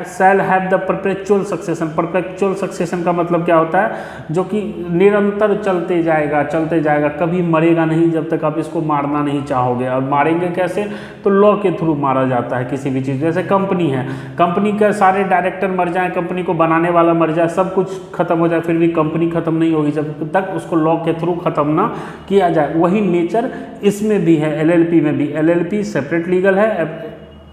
shall have the perpetual succession. Perpetual succession का मतलब क्या होता है, जो कि निरंतर चलते जाएगा, कभी मरेगा नहीं जब तक आप इसको मारना नहीं चाहोगे। और मारेंगे कैसे, तो लॉ के थ्रू मारा जाता है किसी भी चीज़। जैसे कंपनी है, कंपनी के सारे डायरेक्टर मर जाएं, कंपनी को बनाने वाला मर जाए, सब कुछ खत्म हो जाए, फिर भी कंपनी खत्म नहीं होगी जब तक उसको लॉ के थ्रू खत्म ना किया जाए। वही नेचर इसमें भी है, LLP में भी। LLP सेपरेट लीगल है,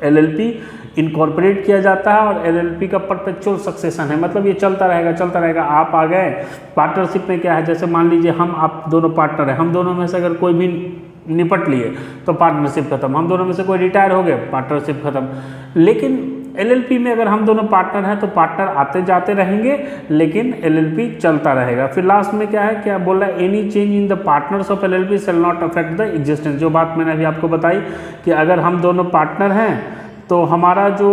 LLP इनकॉर्पोरेट किया जाता है और एलएलपी का परपेचुअल सक्सेशन है, मतलब ये चलता रहेगा। आप आ गए पार्टनरशिप में, क्या है जैसे मान लीजिए हम आप दोनों पार्टनर हैं, हम दोनों में से अगर कोई भी निपट लिए तो पार्टनरशिप खत्म, हम दोनों में से कोई रिटायर हो गए पार्टनरशिप खत्म। लेकिन एलएलपी में अगर हम दोनों पार्टनर हैं तो पार्टनर आते जाते रहेंगे लेकिन एलएलपी चलता रहेगा। फिर लास्ट में क्या है, क्या बोल रहा है, any change in the partners of LLP shall not affect the existence. जो बात मैंने अभी आपको बताई कि अगर हम दोनों पार्टनर हैं तो हमारा जो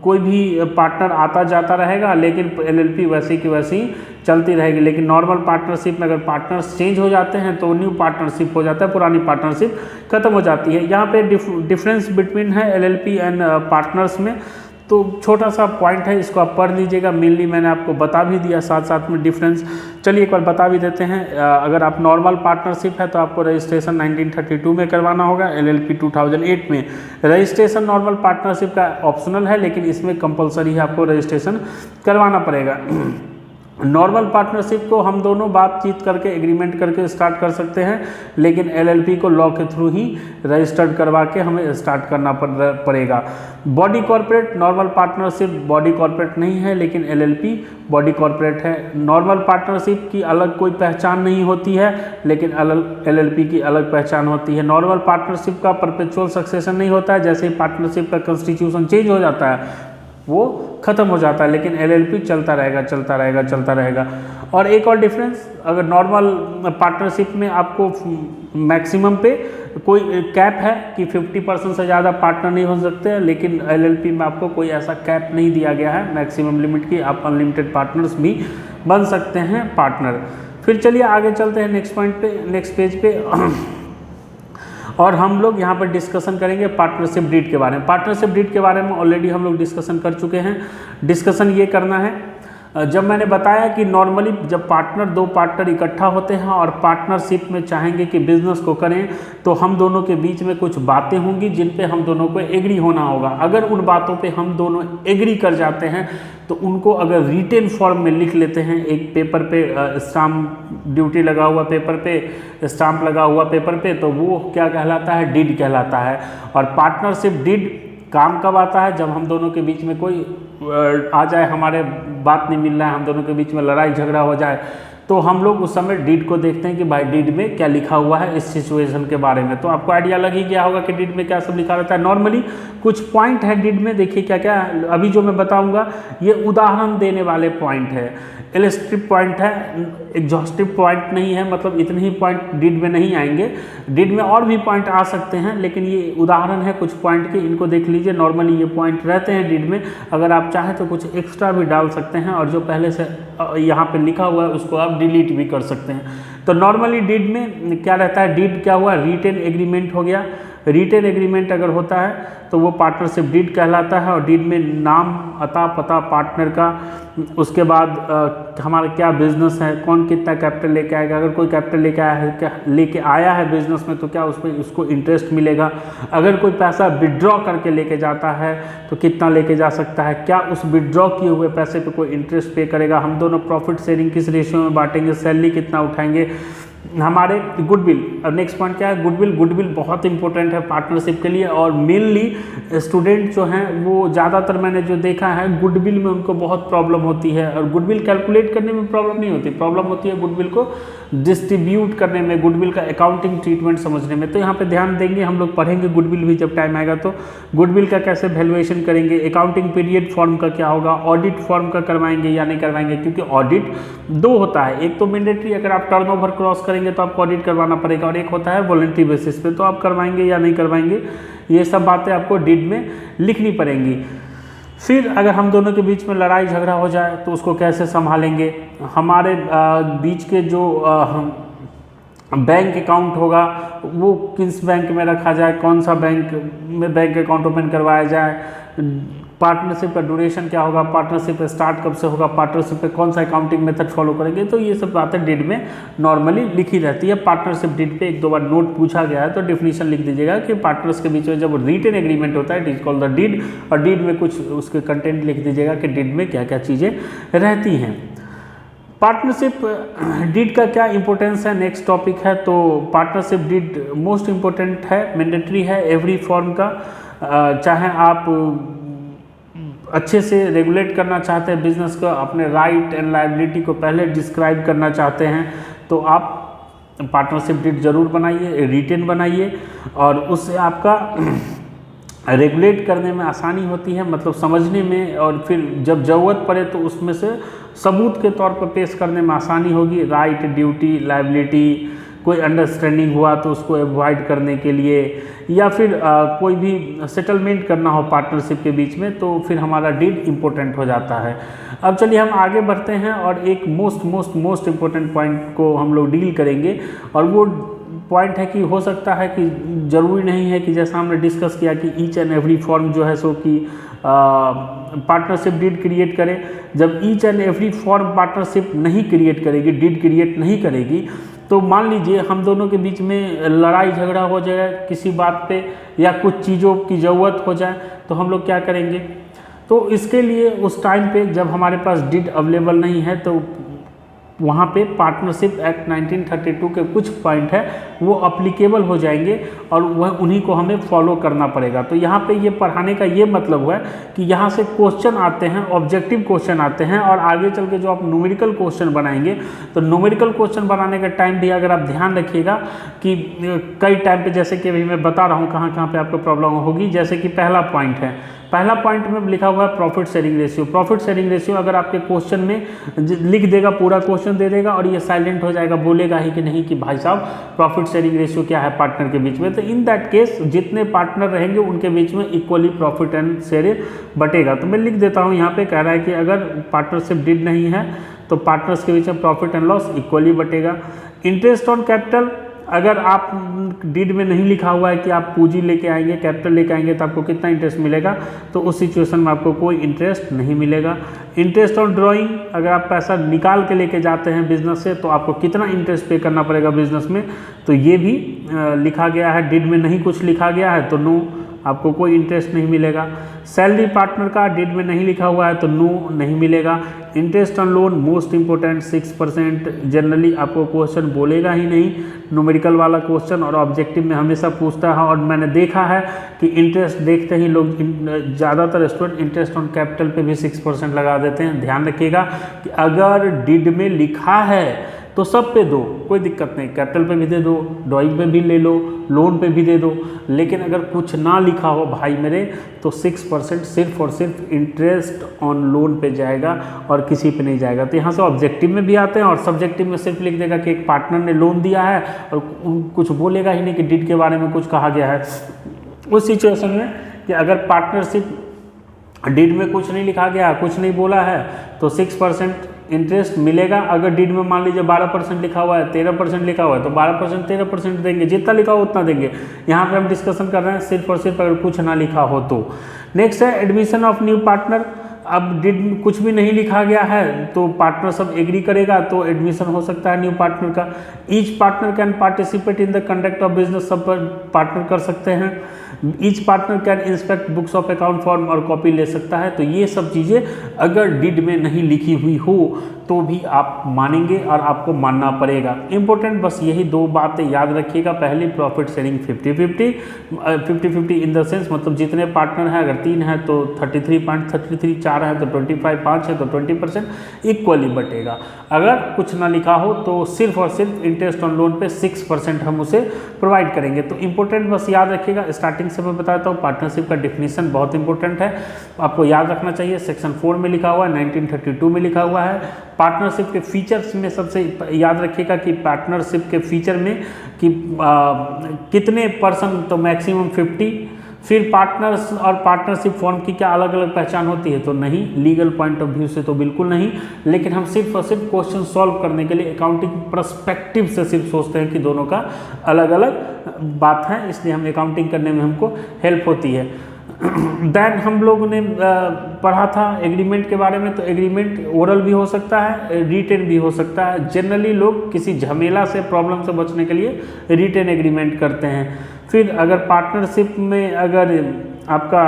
कोई भी पार्टनर आता जाता रहेगा लेकिन एलएलपी वैसी की वैसी चलती रहेगी। लेकिन नॉर्मल पार्टनरशिप में अगर पार्टनर्स चेंज हो जाते हैं तो न्यू पार्टनरशिप हो जाता है, पुरानी पार्टनरशिप खत्म हो जाती है। यहाँ पे डिफरेंस बिटवीन है एलएलपी एंड पार्टनर्स में, तो छोटा सा पॉइंट है, इसको आप पढ़ लीजिएगा। मेनली मैंने आपको बता भी दिया साथ साथ में डिफरेंस। चलिए एक बार बता भी देते हैं। अगर आप नॉर्मल पार्टनरशिप है तो आपको रजिस्ट्रेशन 1932 में करवाना होगा, एलएलपी 2008 में। रजिस्ट्रेशन नॉर्मल पार्टनरशिप का ऑप्शनल है लेकिन इसमें कंपलसरी है, आपको रजिस्ट्रेशन करवाना पड़ेगा। नॉर्मल पार्टनरशिप को हम दोनों बातचीत करके एग्रीमेंट करके स्टार्ट कर सकते हैं, लेकिन एलएलपी को लॉ के थ्रू ही रजिस्टर्ड करवा के हमें स्टार्ट करना पड़ेगा। Body corporate, normal partnership body corporate नहीं है लेकिन एलएलपी बॉडी कॉर्पोरेट है। नॉर्मल पार्टनरशिप की अलग कोई पहचान नहीं होती है लेकिन एलएलपी की अलग पहचान होती है। नॉर्मल पार्टनरशिप का परपेचुअल सक्सेशन नहीं होता है, जैसे ही पार्टनरशिप का कॉन्स्टिट्यूशन चेंज हो जाता है वो खत्म हो जाता है, लेकिन एलएलपी चलता रहेगा। और एक और डिफरेंस, अगर नॉर्मल पार्टनरशिप में आपको मैक्सिमम पे कोई कैप है कि 50% से ज़्यादा पार्टनर नहीं हो सकते हैं, लेकिन एलएलपी में आपको कोई ऐसा कैप नहीं दिया गया है मैक्सिमम लिमिट की, आप अनलिमिटेड पार्टनर्स भी बन सकते हैं पार्टनर। फिर चलिए आगे चलते हैं नेक्स्ट पॉइंट पे, नेक्स्ट पेज पे और हम लोग यहाँ पर डिस्कशन करेंगे पार्टनरशिप डीड के बारे में। पार्टनरशिप डीड के बारे में ऑलरेडी हम लोग डिस्कशन कर चुके हैं। डिस्कशन ये करना है, जब मैंने बताया कि नॉर्मली जब दो पार्टनर इकट्ठा होते हैं और पार्टनरशिप में चाहेंगे कि बिजनेस को करें तो हम दोनों के बीच में कुछ बातें होंगी जिन पे हम दोनों को एग्री होना होगा। अगर उन बातों पे हम दोनों एग्री कर जाते हैं तो उनको अगर रिटेन फॉर्म में लिख लेते हैं, एक पेपर पे स्टाम्प ड्यूटी लगा हुआ पेपर पे, स्टाम्प लगा हुआ पेपर पे, तो वो क्या कहलाता है, डीड कहलाता है। और पार्टनरशिप डीड काम कब आता है, जब हम दोनों के बीच में कोई आ जाए, हमारे बात नहीं मिल रहा है, हम दोनों के बीच में लड़ाई झगड़ा हो जाए, तो हम लोग उस समय डीड को देखते हैं कि भाई डीड में क्या लिखा हुआ है इस सिचुएशन के बारे में। तो आपको आइडिया लग ही गया होगा कि डीड में क्या सब लिखा रहता है। नॉर्मली कुछ पॉइंट है डीड में, देखिए क्या क्या अभी जो मैं बताऊंगा ये उदाहरण देने वाले पॉइंट है, इलस्ट्रेटिव पॉइंट है, एग्जॉस्टिव पॉइंट नहीं है, मतलब इतने ही पॉइंट डीड में नहीं आएंगे। डीड में और भी पॉइंट आ सकते हैं लेकिन ये उदाहरण है कुछ पॉइंट के, इनको देख लीजिए। नॉर्मली ये पॉइंट रहते हैं डीड में, अगर आप चाहें तो कुछ एक्स्ट्रा भी डाल सकते हैं और जो पहले से यहाँ पे लिखा हुआ है उसको आप डिलीट भी कर सकते हैं। तो नॉर्मली डीड में क्या रहता है, डीड क्या हुआ, रिटेन एग्रीमेंट हो गया। रिटेन एग्रीमेंट अगर होता है तो वो पार्टनरशिप डीड कहलाता है। और डीड में नाम, अता, पता पार्टनर का, उसके बाद हमारा क्या बिजनेस है, कौन कितना कैपिटल लेके आएगा, अगर कोई कैपिटल लेके आया है बिजनेस में तो क्या उसको इंटरेस्ट मिलेगा, अगर कोई पैसा विड्रॉ करके लेके जाता है तो कितना लेके जा सकता है, क्या उस विड्रॉ किए हुए पैसे पे कोई इंटरेस्ट पे करेगा, हम दोनों प्रॉफिट शेयरिंग किस रेशियो में बांटेंगे, सैलरी कितना उठाएंगे, हमारे गुडविल। और नेक्स्ट पॉइंट क्या है, गुडविल। गुडविल बहुत इंपॉर्टेंट है पार्टनरशिप के लिए और मेनली स्टूडेंट जो हैं वो ज़्यादातर मैंने जो देखा है गुडविल में उनको बहुत प्रॉब्लम होती है। और गुडविल कैलकुलेट करने में प्रॉब्लम नहीं होती, प्रॉब्लम होती है गुडविल को डिस्ट्रीब्यूट करने में, गुडविल का अकाउंटिंग ट्रीटमेंट समझने में। तो यहाँ पे ध्यान देंगे, हम लोग पढ़ेंगे गुडविल भी जब टाइम आएगा तो गुडविल का कैसे वैल्यूएशन करेंगे, अकाउंटिंग पीरियड फॉर्म का क्या होगा, ऑडिट फॉर्म का करवाएंगे या नहीं करवाएंगे, क्योंकि ऑडिट दो होता है, एक तो मैंडेटरी अगर आप टर्नओवर क्रॉस करेंगे तो आपको ऑडिट करवाना पड़ेगा, और एक होता है वॉलंटरी बेसिस पे, तो आप करवाएंगे या नहीं करवाएंगे, ये सब बातें आपको डीड में लिखनी पड़ेंगी। फिर अगर हम दोनों के बीच में लड़ाई झगड़ा हो जाए तो उसको कैसे संभालेंगे, हमारे बीच के जो बैंक अकाउंट होगा वो किस बैंक में रखा जाए, कौन सा बैंक में बैंक अकाउंट ओपन करवाया जाए, पार्टनरशिप का ड्यूरेशन क्या होगा, पार्टनरशिप स्टार्ट कब से होगा, पार्टनरशिप पे कौन सा अकाउंटिंग मेथड फॉलो करेंगे, तो ये सब बातें डीड में नॉर्मली लिखी रहती है। पार्टनरशिप डीड पे एक दो बार नोट पूछा गया है तो डिफिनीशन लिख दीजिएगा कि पार्टनर्स के बीच में जब रिटेन एग्रीमेंट होता है it is called the deed, और डीड में कुछ उसके कंटेंट लिख दीजिएगा कि डीड में क्या क्या चीज़ें रहती हैं। पार्टनरशिप डीड का क्या इंपॉर्टेंस है, नेक्स्ट टॉपिक है। तो पार्टनरशिप डीड मोस्ट इंपॉर्टेंट है, मैंडेटरी है एवरी फॉर्म का। चाहे आप अच्छे से रेगुलेट करना चाहते हैं बिजनेस को, अपने राइट एंड लायबिलिटी को पहले डिस्क्राइब करना चाहते हैं, तो आप पार्टनरशिप डीड जरूर बनाइए, रिटेन बनाइए, और उससे आपका रेगुलेट करने में आसानी होती है, मतलब समझने में, और फिर जब ज़रूरत पड़े तो उसमें से सबूत के तौर पर पेश करने में आसानी होगी। राइट, ड्यूटी, लायबिलिटी, कोई अंडरस्टैंडिंग हुआ तो उसको अवॉइड करने के लिए, या फिर कोई भी सेटलमेंट करना हो पार्टनरशिप के बीच में, तो फिर हमारा डीड इम्पोर्टेंट हो जाता है। अब चलिए हम आगे बढ़ते हैं और एक मोस्ट इम्पोर्टेंट पॉइंट को हम लोग डील करेंगे, और वो पॉइंट है कि हो सकता है कि ज़रूरी नहीं है कि जैसा हमने डिस्कस किया कि ईच एंड एवरी फॉर्म जो है सो कि पार्टनरशिप डीड क्रिएट करे। जब each and every form partnership नहीं क्रिएट करेगी, डीड क्रिएट नहीं करेगी, तो मान लीजिए हम दोनों के बीच में लड़ाई झगड़ा हो जाए किसी बात पे, या कुछ चीज़ों की ज़रूरत हो जाए, तो हम लोग क्या करेंगे? तो इसके लिए उस टाइम पे जब हमारे पास डीड अवेलेबल नहीं है, तो वहाँ पे पार्टनरशिप एक्ट 1932 के कुछ पॉइंट है वो अप्लीकेबल हो जाएंगे, और वह उन्हीं को हमें फॉलो करना पड़ेगा। तो यहाँ पे ये पढ़ाने का ये मतलब हुआ है कि यहाँ से क्वेश्चन आते हैं, ऑब्जेक्टिव क्वेश्चन आते हैं, और आगे चल के जो आप न्यूमेरिकल क्वेश्चन बनाएंगे, तो न्यूमेरिकल क्वेश्चन बनाने का टाइम भी अगर आप ध्यान रखिएगा कि कई टाइम पे, जैसे कि अभी मैं बता रहा हूँ कहाँ कहाँ पे आपको प्रॉब्लम होगी। जैसे कि पहला पॉइंट है, पहला पॉइंट में लिखा हुआ है profit sharing ratio. Profit sharing ratio अगर आपके क्वेश्चन में लिख देगा, पूरा क्वेश्चन दे देगा, और ये साइलेंट हो जाएगा, बोलेगा ही कि नहीं कि भाई साहब प्रॉफिट शेयरिंग रेशियो क्या है पार्टनर के बीच में, तो इन दैट केस जितने पार्टनर रहेंगे उनके बीच में इक्वली प्रॉफिट एंड शेयर बटेगा। तो मैं लिख देता हूँ, यहाँ पे कह रहा है कि अगर पार्टनरशिप डीड नहीं है तो पार्टनर्स के बीच में प्रॉफिट एंड लॉस इक्वली बटेगा। इंटरेस्ट ऑन कैपिटल, अगर आप डीड में नहीं लिखा हुआ है कि आप पूंजी लेके आएंगे, कैपिटल लेके आएंगे, तो आपको कितना इंटरेस्ट मिलेगा, तो उस सिचुएशन में आपको कोई इंटरेस्ट नहीं मिलेगा। इंटरेस्ट ऑन ड्राइंग, अगर आप पैसा निकाल के लेके जाते हैं बिजनेस से, तो आपको कितना इंटरेस्ट पे करना पड़ेगा बिजनेस में, तो ये भी लिखा गया है। डीड में नहीं कुछ लिखा गया है तो नो, आपको कोई इंटरेस्ट नहीं मिलेगा। सैलरी पार्टनर का डीड में नहीं लिखा हुआ है तो नो, नहीं मिलेगा। Interest on loan most important 6%, generally आपको क्वेश्चन बोलेगा ही नहीं, न्यूमेरिकल वाला क्वेश्चन, और ऑब्जेक्टिव में हमेशा पूछता है। और मैंने देखा है कि इंटरेस्ट देखते ही लोग, ज़्यादातर स्टूडेंट इंटरेस्ट ऑन कैपिटल पे भी 6% लगा देते हैं। ध्यान रखिएगा कि अगर डीड में लिखा है तो सब पे दो, कोई दिक्कत नहीं, कैपिटल पे भी दे दो, ड्राइंग पे भी ले लो, लोन पे भी दे दो, लेकिन अगर कुछ ना लिखा हो भाई मेरे, तो 6% सिर्फ और सिर्फ इंटरेस्ट ऑन लोन पे जाएगा और किसी पे नहीं जाएगा। तो यहाँ से ऑब्जेक्टिव में भी आते हैं, और सब्जेक्टिव में सिर्फ लिख देगा कि एक पार्टनर ने लोन दिया है, और कुछ बोलेगा ही नहीं कि डीड के बारे में कुछ कहा गया है। उस सिचुएशन में कि अगर पार्टनरशिप डीड में कुछ नहीं लिखा गया, कुछ नहीं बोला है, तो 6% इंटरेस्ट मिलेगा। अगर डीड में मान लीजिए 12% लिखा हुआ है, 13% लिखा हुआ है, तो 12% 13% देंगे, जितना लिखा हो उतना देंगे। यहाँ पे हम डिस्कशन कर रहे हैं सिर्फ और सिर्फ अगर कुछ ना लिखा हो तो। नेक्स्ट है एडमिशन ऑफ न्यू पार्टनर। अब डीड में कुछ भी नहीं लिखा गया है तो पार्टनर सब एग्री करेगा तो एडमिशन हो सकता है न्यू पार्टनर का। Each partner can participate in the conduct of business, sub partner कर सकते हैं। Each partner can inspect books of account form, और कॉपी ले सकता है। तो ये सब चीज़ें अगर डीड में नहीं लिखी हुई हो तो भी आप मानेंगे और आपको मानना पड़ेगा। इंपॉर्टेंट बस यही दो बातें याद रखिएगा। पहली, profit sharing 50-50 in the sense, मतलब जितने पार्टनर हैं, अगर 3 हैं तो 33.33, 4 हैं तो 25, 5 है तो 20% इक्वली बटेगा। अगर कुछ ना लिखा हो तो सिर्फ और सिर्फ इंटरेस्ट ऑन लोन पे 6% हम उसे प्रोवाइड करेंगे। तो इंपॉर्टेंट बस याद रखिएगा। स्टार्टिंग से मैं बताता हूँ, पार्टनरशिप का डिफिनीशन बहुत इंपॉर्टेंट है, आपको याद रखना चाहिए। सेक्शन 4 में लिखा हुआ है, 1932 में लिखा हुआ है। पार्टनरशिप के फीचर्स में सबसे याद रखिएगा कि पार्टनरशिप के फीचर में कि कितने पर्सन, तो मैक्सिमम 50। फिर पार्टनर्स और पार्टनरशिप फॉर्म की क्या अलग अलग पहचान होती है, तो नहीं, लीगल पॉइंट ऑफ व्यू से तो बिल्कुल नहीं, लेकिन हम सिर्फ और सिर्फ क्वेश्चन सॉल्व करने के लिए अकाउंटिंग पर्सपेक्टिव से सिर्फ सोचते हैं कि दोनों का अलग अलग बात है, इसलिए हम अकाउंटिंग करने में हमको हेल्प होती है। देन हम लोगों ने पढ़ा था एग्रीमेंट के बारे में, तो एग्रीमेंट ओरल भी हो सकता है, रिटेन भी हो सकता है। जनरली लोग किसी झमेला से, प्रॉब्लम से बचने के लिए रिटेन एग्रीमेंट करते हैं। फिर अगर पार्टनरशिप में अगर आपका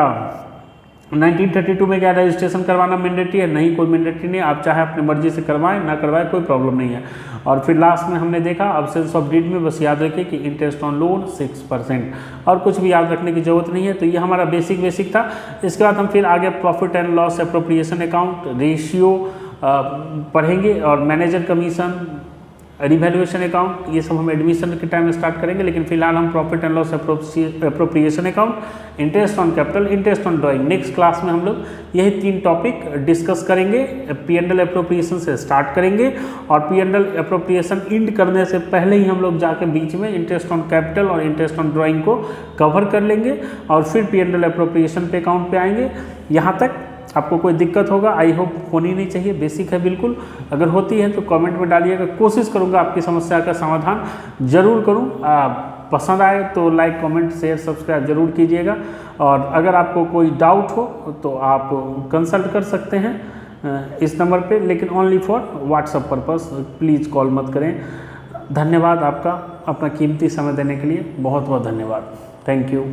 1932 में क्या रजिस्ट्रेशन करवाना मैंडेटरी है? नहीं, कोई मैंडेटरी नहीं, आप चाहे अपनी मर्जी से करवाएं ना करवाएं, कोई प्रॉब्लम नहीं है। और फिर लास्ट में हमने देखा अब्सेंस ऑफ डीड में बस याद रखिए कि इंटरेस्ट ऑन लोन 6%, और कुछ भी याद रखने की जरूरत नहीं है। तो ये हमारा बेसिक था। इसके बाद हम फिर आगे profit and loss appropriation account, ratio पढ़ेंगे, और मैनेजर कमीशन, रिवैल्यूएशन अकाउंट, ये सब हम एडमिशन के टाइम में स्टार्ट करेंगे। लेकिन फिलहाल हम profit and loss appropriation account, interest on capital, interest on drawing, next class में हम लोग यही 3 टॉपिक डिस्कस करेंगे। P&L एप्रोप्रिएशन से स्टार्ट करेंगे, और P&L एप्रोप्रिएशन इंड करने से पहले ही हम लोग जाके बीच में इंटरेस्ट ऑन कैपिटल और इंटरेस्ट ऑन ड्राइंग को कवर कर लेंगे, और फिर P&L एप्रोप्रिएशन पे अकाउंट पे आएंगे। यहाँ तक आपको कोई दिक्कत होगा, आई होप होनी नहीं चाहिए, बेसिक है बिल्कुल। अगर होती है तो कमेंट में डालिएगा, कोशिश करूँगा आपकी समस्या का समाधान जरूर करूँ। पसंद आए तो लाइक, कमेंट, शेयर, सब्सक्राइब जरूर कीजिएगा। और अगर आपको कोई डाउट हो तो आप कंसल्ट कर सकते हैं इस नंबर पे, लेकिन only for WhatsApp purpose, please call मत करें। धन्यवाद आपका अपना कीमती समय देने के लिए, बहुत बहुत धन्यवाद। Thank you.